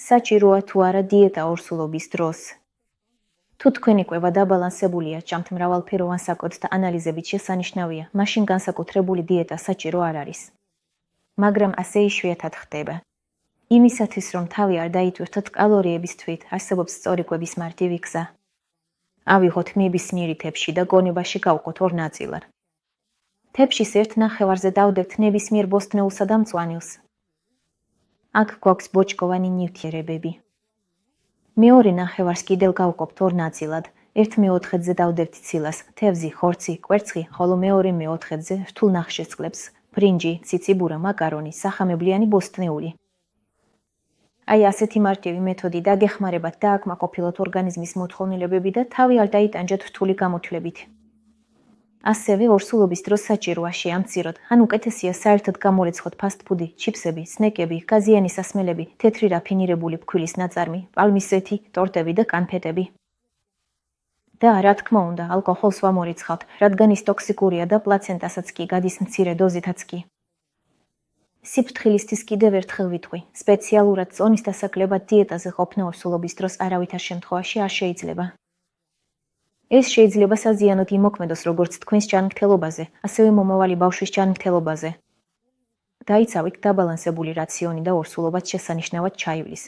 საჭიროა თუ არა დიეტა ორსულობის დროს. თუ თქვენი კვება დაბალანსებულია ჭამთ მრავალფეროვან საკოდთა ანალიზებით შესანიშნავია, მაშინ განსაკუთრებული დიეტა საჭირო არ არის. მაგრამ ასე იშვიათად ხდება. იმისათვის, რომ თავი არ დაითვირთოთ კალორიების თვით, არსებობს სწორი კვების მარტივი გზა. ავიღოთ ნებისმიერი თეფში და გონებაში გავყოთ ორ ნაწილად. თეფშის ერთ ნახევარზე დავდებთ ნებისმიერ ბოსტნეულსა და მწვანილს. აქ გვაქვს ბოჭკოვანი ნივთიერებები. მეორე ნახევარს კიდევ გავყოფთ ორ ნაწილად, ერთ მეოთხედზე დავდებთ ცილას, თევზი, ხორცი, კვერცხი, ხოლო მეორე მეოთხედზე რთულ ნახშირწყლებს, ბრინჯი, ციციბურა, მაკარონი, სახამებლიანი ბოსტნეული. აი ასეთი მარტივი მეთოდი დაგეხმარებათ დააკმაყოფილოთ ორგანიზმის მოთხოვნილებები და თავი არ დაიტანჯეთ რთული გამოთვლებით. ასევე ორსულობის დროს საჭიროა შეამციროთ, ან უკეთესია საერთოდ გამორეცხოთ ფასტფუდი, ჩიფსები, სნეკები, გაზიანი სასმელები, თეთრი რაფინირებული ფქვილის ნაწარმი, პალმისეთი, ტორტები და კანფეტები. და რა თქმა უნდა, ალკოჰოლს ვამორიცხავთ, რადგან ის ტოქსიკურია და პლაცენტასაც კი გადის მცირე დოზითაც კი. სიფრთხილისთვის კიდევ ერთხელ ვიტყვი, სპეციალურად წონის დასაკლებად დიეტაზე ყოფნა ორსულობის დროს არავითარ შემთხვევაში არ შეიძლება. ეს შეიძლება საზიანოდ იმოქმედოს როგორც თქვენს ჯანმრთელობაზე, ასევე მომავალი ბავშვის ჯანმრთელობაზე. დაიცავით დაბალანსებული რაციონი და ორსულობაც შესანიშნავად ჩაივლის.